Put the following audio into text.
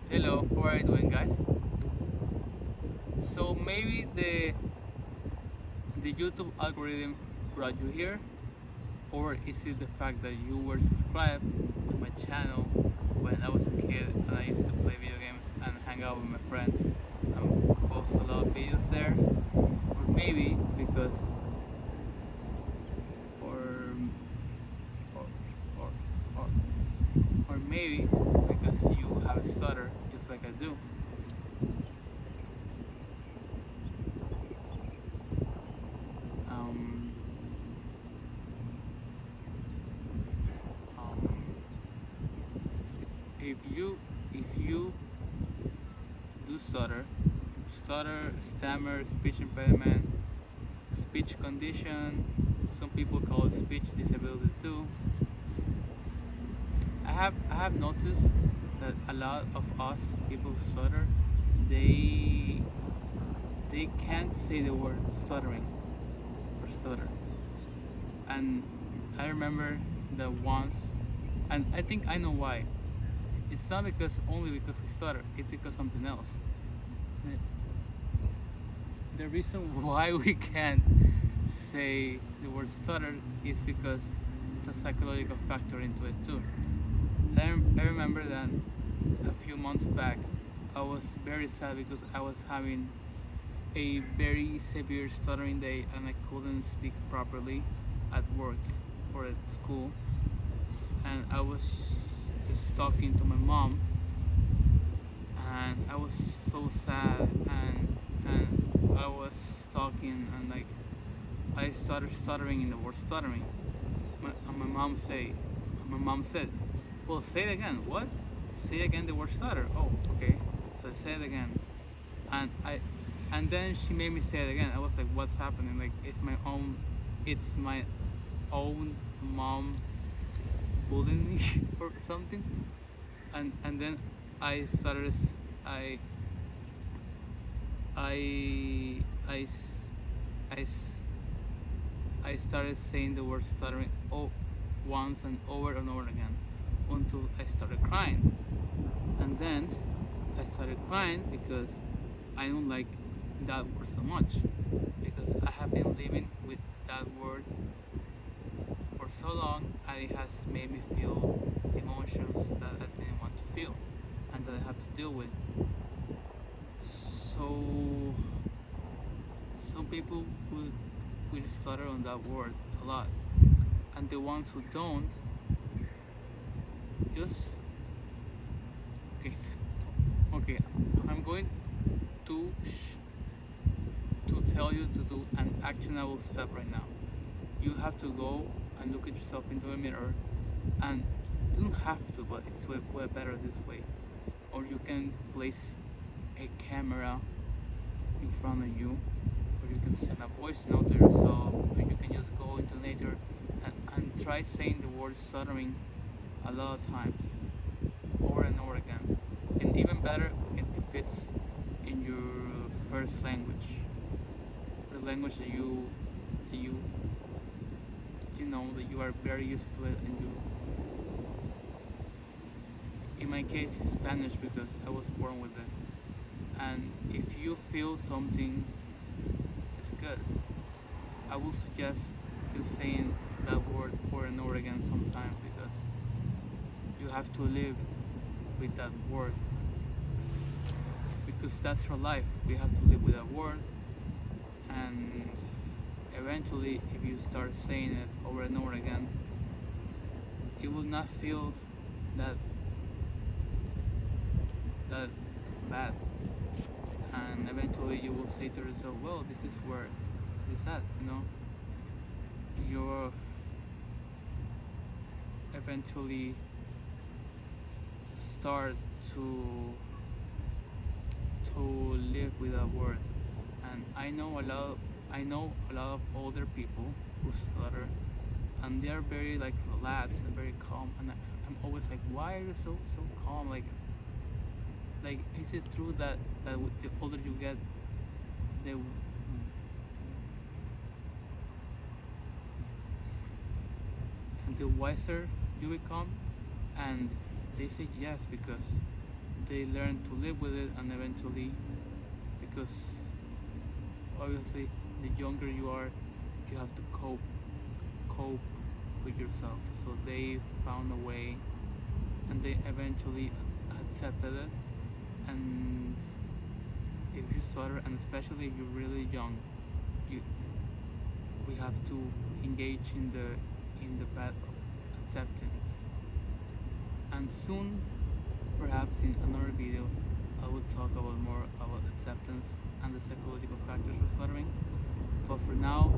Hello, how are you doing, guys? So maybe the YouTube algorithm brought you here, or is it the fact that you were subscribed to my channel when I was a kid and I used to play video games and hang out with my friends and post a lot of videos there? Or maybe because, or or or or, or maybe because you have a stutter just like I do. Um, um, if you do stutter, stammer, speech impediment, speech condition. Some people call it speech disability too. I have noticed that a lot of us people who stutter, they they can't say the word stuttering or stutter. And I remember that once, and I think I know why. It's not because only because we stutter. It's because something else. The reason why we can't say the word stutter is because it's a psychological factor into it too. I remember that a few months back I was very sad because I was having a very severe stuttering day and I couldn't speak properly at work or at school, and I was just talking to my mom, and I was so sad, and I was talking, and like I started stuttering in the word stuttering. And my mom said, "Well, say it again." What? Say again the word stutter. Oh, okay. So I said it again, and then she made me say it again. I was like, "What's happening?" Like it's my own mom bullying me or something. And then I started, I I I s- I s- I started saying the word stuttering once and over again until I started crying. And then I started crying because I don't like that word so much. Because I have been living with that word for so long, and it has made me feel emotions that I didn't want to feel and that I have to deal with. So some people will stutter on that word a lot, and the ones who don't, just okay. Okay, I'm going to tell you to do an actionable step right now. You have to go and look at yourself into a mirror, and you don't have to, but it's way better this way. Or you can place a camera in front of you, or you can send a voice note to yourself, or you can just go into nature and try saying the word stuttering a lot of times, over and over again. And even better if it's in your first language, the language that you know that you are very used to it, and you, in my case, it's Spanish because I was born with it. And if you feel something is good, I will suggest you saying that word over and over again sometimes, because you have to live with that word, because that's your life. We have to live with that word, and eventually, if you start saying it over and over again, it will not feel that that bad, and eventually you will say to yourself, "Well, this is where this at," you know. You're eventually start to to live with that word. And I know a lot of older people who stutter, and they are very like relaxed and very calm, and I'm always like, why are you so calm? Like is it true that the older you get, the the wiser you become? And they say yes, because they learn to live with it, and eventually, because obviously the younger you are, you have to cope with yourself. So they found a way, and they eventually accepted it. And if you stutter, and especially if you're really young, you we have to engage in the path of acceptance. And soon, perhaps in another video, I will talk about more about acceptance and the psychological factors for stuttering. But for now,